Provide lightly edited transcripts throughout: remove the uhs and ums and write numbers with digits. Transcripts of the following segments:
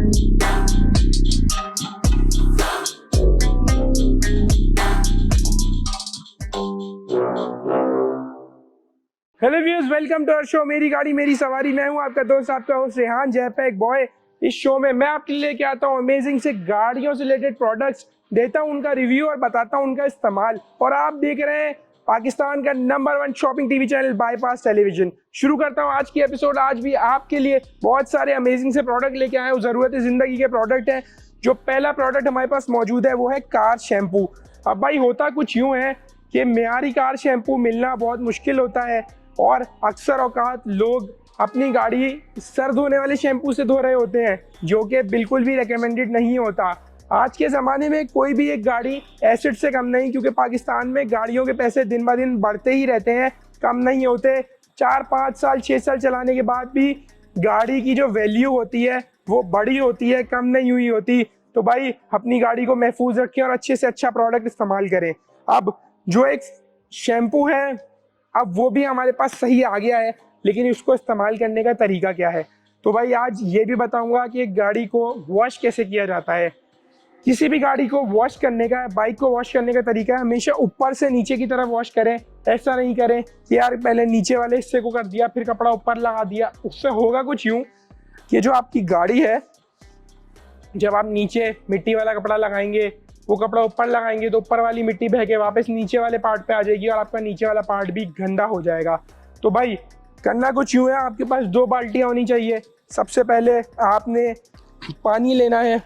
Hello viewers, welcome to our show मेरी गाड़ी मेरी सवारी। मैं हूं आपका दोस्त, आपका होस्ट रेहान जयपैक बॉय। इस शो में मैं आपके लिए लेके आता हूं अमेजिंग से गाड़ियों से रिलेटेड प्रोडक्ट्स, देता हूं उनका रिव्यू और बताता हूं उनका इस्तेमाल। और आप देख रहे हैं पाकिस्तान का number 1 shopping TV channel bypass television. शुरू करता हूं आज की एपिसोड। आज भी आपके लिए बहुत सारे अमेजिंग से प्रोडक्ट लेके आए हूं, ज़रूरत जिंदगी के प्रोडक्ट हैं। जो पहला प्रोडक्ट हमारे पास मौजूद है वो है कार शैम्पू। अब भाई होता कुछ यूँ है कि मेयारी कार शैम्पू मिलना बहुत मुश्किल होता है और अक्सर औकात लोग अपनी गाड़ी सर धोने वाले शैम्पू से धो रहे होते हैं, जो कि बिल्कुल भी रिकमेंडेड नहीं होता। आज के ज़माने में कोई भी एक गाड़ी एसिड से कम नहीं, क्योंकि पाकिस्तान में गाड़ियों के पैसे दिन ब दिन बढ़ते ही रहते हैं, कम नहीं होते। 4-5 साल 6 साल चलाने के बाद भी गाड़ी की जो वैल्यू होती है वो बड़ी होती है, कम नहीं हुई होती। तो भाई अपनी गाड़ी को महफूज रखें और अच्छे से अच्छा प्रोडक्ट इस्तेमाल करें। अब जो एक शैम्पू है, अब वो भी हमारे पास सही आ गया है, लेकिन उसको इस्तेमाल करने का तरीका क्या है। तो भाई आज ये भी बताऊंगा कि एक गाड़ी को वॉश कैसे किया जाता है। किसी भी गाड़ी को वॉश करने का, बाइक को वॉश करने का तरीका है हमेशा ऊपर से नीचे की तरफ वॉश करें। ऐसा नहीं करें कि यार पहले नीचे वाले हिस्से को कर दिया फिर कपड़ा ऊपर लगा दिया। उससे होगा कुछ यूँ कि जो आपकी गाड़ी है, जब आप नीचे मिट्टी वाला कपड़ा लगाएंगे, वो कपड़ा ऊपर लगाएंगे तो ऊपर वाली मिट्टी बह के वापस नीचे वाले पार्ट पे आ जाएगी और आपका नीचे वाला पार्ट भी गंदा हो जाएगा। तो भाई करना कुछ यूँ है, आपके पास 2 बाल्टियाँ होनी चाहिए। सबसे पहले आपने पानी लेना है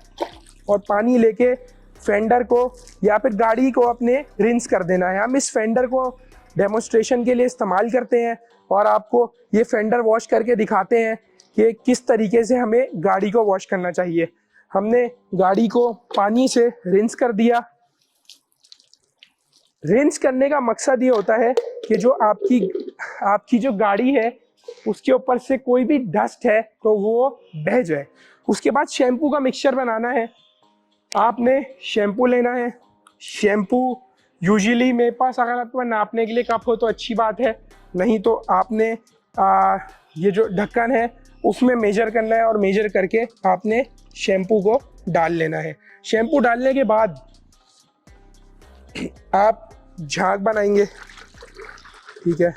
और पानी लेके फेंडर को या फिर गाड़ी को अपने रिंस कर देना है। हम इस फेंडर को डेमोन्स्ट्रेशन के लिए इस्तेमाल करते हैं और आपको ये फेंडर वॉश करके दिखाते हैं कि किस तरीके से हमें गाड़ी को वॉश करना चाहिए। हमने गाड़ी को पानी से रिंस कर दिया। रिंस करने का मकसद ये होता है कि जो आपकी जो गाड़ी है उसके ऊपर से कोई भी डस्ट है तो वो बह जाए। उसके बाद शैम्पू का मिक्सचर बनाना है। आपने शैम्पू लेना है। शैम्पू यूजुअली मेरे पास अगर आपके पास नापने के लिए कप हो तो अच्छी बात है, नहीं तो आपने ये जो ढक्कन है उसमें मेजर करना है और मेजर करके आपने शैम्पू को डाल लेना है। शैम्पू डालने के बाद आप झाग बनाएंगे, ठीक है।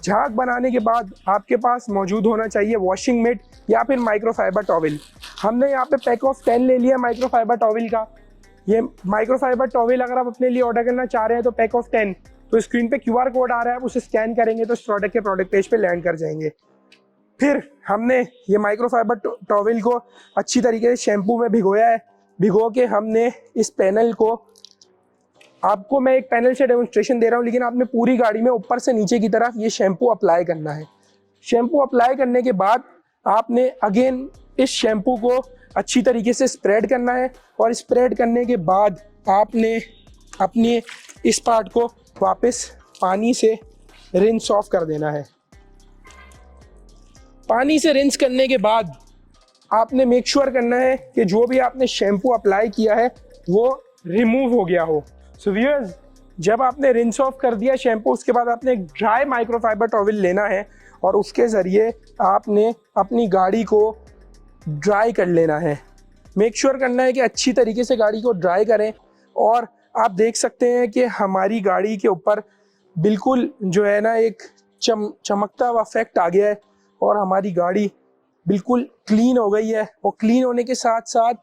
झाग बनाने के बाद आपके पास मौजूद होना चाहिए वॉशिंग मिट या फिर माइक्रोफाइबर टॉवल। हमने यहाँ पे पैक ऑफ 10 ले लिया माइक्रोफाइबर टॉवल का। ये माइक्रोफाइबर टॉवल अगर आप अपने लिए ऑर्डर करना चाह रहे हैं तो पैक ऑफ 10, तो स्क्रीन पे QR कोड आ रहा है, आप उसे स्कैन करेंगे तो इस प्रोडक्ट के प्रोडक्ट पेज पे लैंड कर जाएंगे। फिर हमने ये माइक्रोफाइबर टॉवल को अच्छी तरीके से शैम्पू में भिगोया है। भिगो के हमने इस पैनल को, आपको मैं एक पैनल से डेमोन्स्ट्रेशन दे रहा हूँ, लेकिन आपने पूरी गाड़ी में ऊपर से नीचे की तरफ ये शैम्पू अप्लाई करना है। शैम्पू अप्लाई करने के बाद आपने अगेन इस शैम्पू को अच्छी तरीके से स्प्रेड करना है और स्प्रेड करने के बाद आपने अपने इस पार्ट को वापस पानी से रिंस ऑफ कर देना है। पानी से रिंस करने के बाद आपने मेक श्योर करना है कि जो भी आपने शैम्पू अप्लाई किया है वो रिमूव हो गया हो। सो व्यूअर्स, जब आपने रिंस ऑफ कर दिया शैम्पू, उसके बाद आपने एक ड्राई माइक्रोफाइबर टॉवल लेना है और उसके ज़रिए आपने अपनी गाड़ी को ड्राई कर लेना है। मेक श्योर करना है कि अच्छी तरीके से गाड़ी को ड्राई करें। और आप देख सकते हैं कि हमारी गाड़ी के ऊपर बिल्कुल जो है ना एक चमकता हुआ इफेक्ट आ गया है और हमारी गाड़ी बिल्कुल क्लीन हो गई है। और क्लीन होने के साथ साथ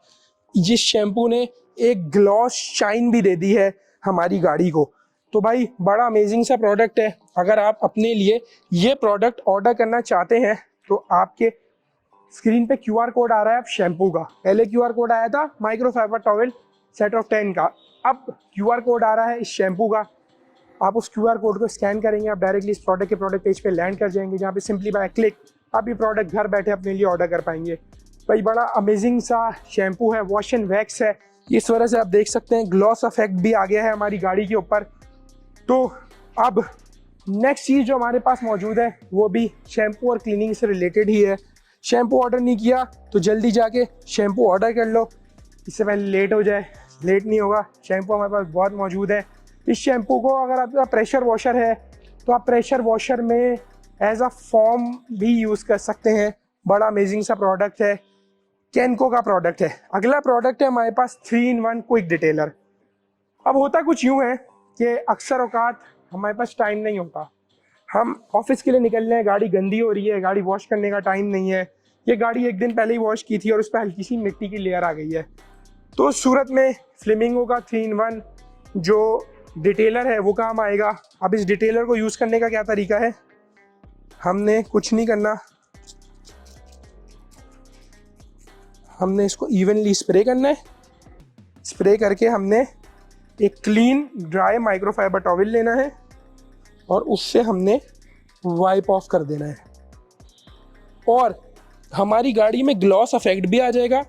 जिस शैम्पू ने एक ग्लॉस शाइन भी दे दी है हमारी गाड़ी को। तो भाई बड़ा अमेजिंग सा प्रोडक्ट है। अगर आप अपने लिए ये प्रोडक्ट ऑर्डर करना चाहते हैं तो आपके स्क्रीन पे QR कोड आ रहा है आप शैम्पू का। पहले QR कोड आया था माइक्रोफाइबर टॉवल सेट ऑफ 10 का, अब QR कोड आ रहा है इस शैम्पू का। आप उस QR कोड को स्कैन करेंगे, आप डायरेक्टली इस प्रोडक्ट के प्रोडक्ट पेज पे लैंड कर जाएंगे, जहाँ पे सिंपली बाय क्लिक आप ये प्रोडक्ट घर बैठे अपने लिए ऑर्डर कर पाएंगे। भाई बड़ा अमेजिंग सा शैम्पू है, वॉश एंड वैक्स है। इस वजह से आप देख सकते हैं ग्लॉस इफेक्ट भी आ गया है हमारी गाड़ी के ऊपर। तो अब नेक्स्ट चीज़ जो हमारे पास मौजूद है वो भी शैम्पू और क्लीनिंग से रिलेटेड ही है। शैम्पू ऑर्डर नहीं किया तो जल्दी जाके शैम्पू ऑर्डर कर लो, इससे पहले लेट हो जाए। लेट नहीं होगा, शैम्पू हमारे पास बहुत मौजूद है। इस शैम्पू को अगर आपका प्रेशर वॉशर है तो आप प्रेशर वॉशर में एज अ फॉर्म भी यूज़ कर सकते हैं, बड़ा अमेजिंग सा प्रोडक्ट है, केनको का प्रोडक्ट है। अगला प्रोडक्ट है हमारे पास 3-in-1 क्विक डिटेलर। अब होता कुछ यूँ है कि अक्सर औकात हमारे पास टाइम नहीं होता, हम ऑफिस के लिए निकल रहे हैं, गाड़ी गंदी हो रही है, गाड़ी वॉश करने का टाइम नहीं है, ये गाड़ी एक दिन पहले ही वॉश की थी और उस पर हल्की सी मिट्टी की लेयर आ गई है। तो उस सूरत में फ्लेमिंगो का 3-in-1 जो डिटेलर है वो काम आएगा। अब इस डिटेलर को यूज़ करने का क्या तरीका है, हमने कुछ नहीं करना, हमने इसको इवनली स्प्रे करना है। स्प्रे करके हमने एक क्लीन ड्राई माइक्रोफाइबर टॉवल लेना है और उससे हमने वाइप ऑफ कर देना है और हमारी गाड़ी में ग्लॉस इफेक्ट भी आ जाएगा।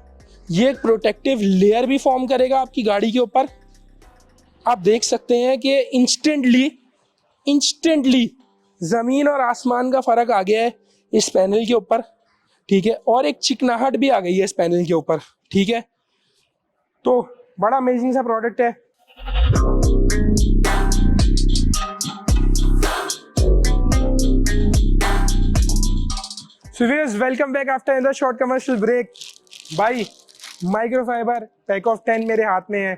ये एक प्रोटेक्टिव लेयर भी फॉर्म करेगा आपकी गाड़ी के ऊपर। आप देख सकते हैं कि इंस्टेंटली ज़मीन और आसमान का फ़र्क आ गया है इस पैनल के ऊपर, ठीक है, और एक चिकनाहट भी आ गई है इस पैनल के ऊपर, ठीक है। तो बड़ा अमेजिंग सा प्रोडक्ट है। So viewers, welcome back after another short commercial break। भाई माइक्रोफाइबर पैक ऑफ 10 मेरे हाथ में है।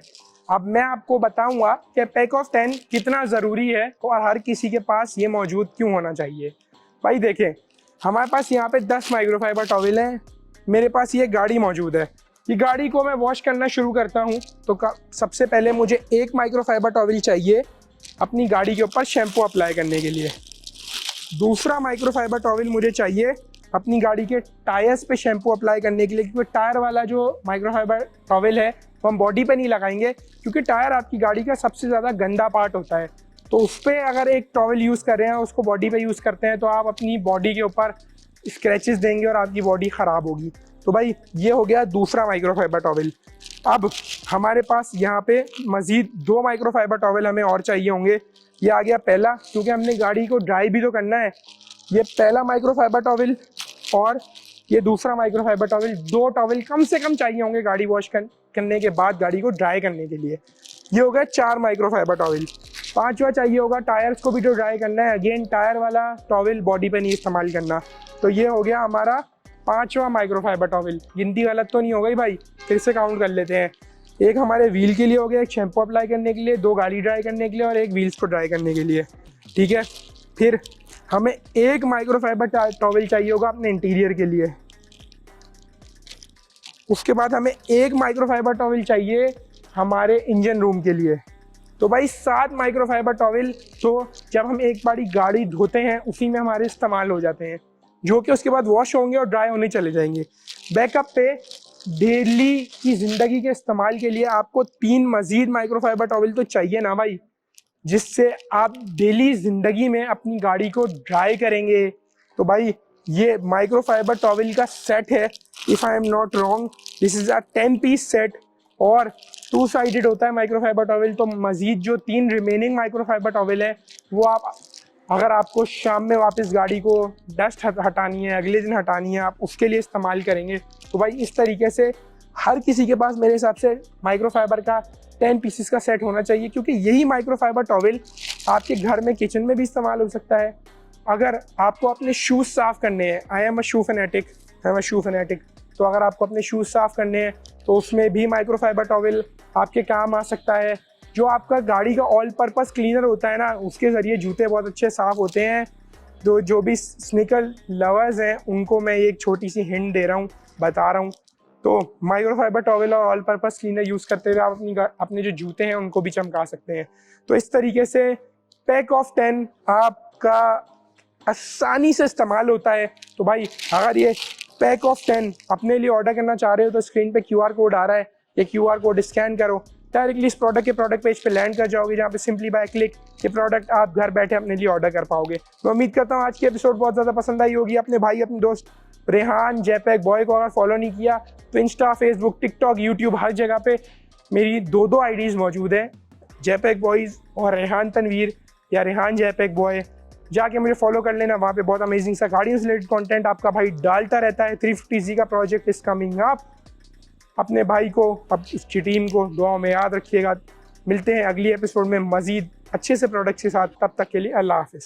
अब मैं आपको बताऊंगा कि पैक ऑफ 10 कितना ज़रूरी है और हर किसी के पास ये मौजूद क्यों होना चाहिए। भाई देखें, हमारे पास यहाँ पे 10 माइक्रोफाइबर टॉवल हैं, मेरे पास ये गाड़ी मौजूद है। ये गाड़ी को मैं वॉश करना शुरू करता हूँ तो सबसे पहले मुझे एक माइक्रोफाइबर टॉवल चाहिए अपनी गाड़ी के ऊपर शैम्पू अप्लाई करने के लिए। दूसरा माइक्रोफाइबर टॉवल मुझे चाहिए अपनी गाड़ी के टायर्स पे शैम्पू अप्लाई करने के लिए, क्योंकि टायर वाला जो माइक्रोफाइबर टॉवल है वो हम बॉडी पे नहीं लगाएंगे, क्योंकि टायर आपकी गाड़ी का सबसे ज़्यादा गंदा पार्ट होता है। तो उस पर अगर एक टॉवल यूज़ कर रहे हैं, उसको बॉडी पे यूज़ करते हैं, तो आप अपनी बॉडी के ऊपर स्क्रैचेस देंगे और आपकी बॉडी ख़राब होगी। तो भाई ये हो गया दूसरा माइक्रोफाइबर टॉवल। अब हमारे पास यहाँ पे मज़ीद 2 माइक्रोफाइबर टॉवल हमें और चाहिए होंगे। ये आ गया पहला, क्योंकि हमने गाड़ी को ड्राई भी तो करना है। ये पहला माइक्रोफाइबर टॉवल और ये दूसरा माइक्रोफाइबर टॉवल, 2 टॉवल कम से कम चाहिए होंगे गाड़ी वॉश करने के बाद गाड़ी को ड्राई करने के लिए। ये हो गया 4 माइक्रोफाइबर टॉवल। 5वां चाहिए होगा टायर्स को भी तो ड्राई करना है, अगेन टायर वाला टॉवल बॉडी पे नहीं इस्तेमाल करना। तो ये हो गया हमारा 5वां माइक्रोफाइबर टॉवल। गिनती गलत तो नहीं हो गई भाई, फिर से काउंट कर लेते हैं। एक हमारे व्हील के लिए हो गया, एक शैम्पू अप्लाई करने के लिए, 2 गाड़ी ड्राई करने के लिए और एक व्हील्स को ड्राई करने के लिए, ठीक है। फिर हमें एक माइक्रोफाइबर टॉवल चाहिए होगा अपने इंटीरियर के लिए। उसके बाद हमें एक माइक्रोफाइबर टॉवल चाहिए हमारे इंजन रूम के लिए। तो भाई 7 माइक्रोफाइबर टॉवल तो जब हम एक बारी गाड़ी धोते हैं उसी में हमारे इस्तेमाल हो जाते हैं, जो कि उसके बाद वॉश होंगे और ड्राई होने चले जाएंगे। बैकअप पे डेली की ज़िंदगी के इस्तेमाल के लिए आपको 3 मज़ीद माइक्रोफाइबर टॉवल तो चाहिए ना भाई, जिससे आप डेली ज़िंदगी में अपनी गाड़ी को ड्राई करेंगे। तो भाई ये माइक्रोफाइबर टॉवल का सेट है, if I am not wrong this is a 10 piece set और 2 साइडेड होता है माइक्रोफाइबर टॉवल। तो मज़ीद जो 3 रिमेनिंग माइक्रोफाइबर टॉवल है वो आप, अगर आपको शाम में वापस गाड़ी को डस्ट हटानी है, अगले दिन हटानी है, आप उसके लिए इस्तेमाल करेंगे। तो भाई इस तरीके से हर किसी के पास मेरे हिसाब से माइक्रोफाइबर का 10 पीसेस का सेट होना चाहिए, क्योंकि यही माइक्रोफाइबर टॉवल आपके घर में किचन में भी इस्तेमाल हो सकता है। अगर आपको अपने शूज़ साफ़ करने हैं, I am a shoe fanatic, तो अगर आपको अपने शूज़ साफ़ करने हैं तो उसमें भी माइक्रोफाइबर टॉवल आपके काम आ सकता है। जो आपका गाड़ी का ऑल पर्पस क्लीनर होता है ना, उसके ज़रिए जूते बहुत अच्छे साफ़ होते हैं। तो जो भी स्नीकर लवर्स हैं उनको मैं एक छोटी सी हिंट दे रहा हूँ, बता रहा हूँ। तो माइक्रोफाइबर टॉवल और ऑल पर्पस क्लीनर यूज़ करते हुए आप अपने जो जूते हैं उनको भी चमका सकते हैं। तो इस तरीके से पैक ऑफ 10 आपका आसानी से इस्तेमाल होता है। तो भाई अगर ये पैक ऑफ 10 अपने लिए ऑर्डर करना चाह रहे हो तो स्क्रीन पे QR कोड आ रहा है, ये QR कोड स्कैन करो, डायरेक्टली इस प्रोडक्ट के प्रोडक्ट पेज पे लैंड कर जाओगे, जहाँ पे सिंपली बाय क्लिक ये प्रोडक्ट आप घर बैठे अपने लिए ऑर्डर कर पाओगे। मैं उम्मीद करता हूँ आज की एपिसोड बहुत ज़्यादा पसंद आई होगी। अपने भाई अपने दोस्त रेहान जेपैक बॉय को अगर फॉलो नहीं किया तो इंस्टा, फेसबुक, टिकटॉक, यूट्यूब हर जगह पे मेरी 2 आईडीज़ मौजूद हैं, जेपैक बॉयज़ और रेहान तनवीर या रेहान जेपैक बॉय। जाके मुझे फॉलो कर लेना, वहाँ पे बहुत अमेजिंग सा गाड़ियों से रिलेटेड कंटेंट आपका भाई डालता रहता है। 350Z का प्रोजेक्ट इज कमिंग अप। अपने भाई को, अब इसकी टीम को दुआओं में याद रखिएगा। मिलते हैं अगली एपिसोड में मज़ीद अच्छे से प्रोडक्ट्स के साथ, तब तक के लिए अल्लाह हाफिज़।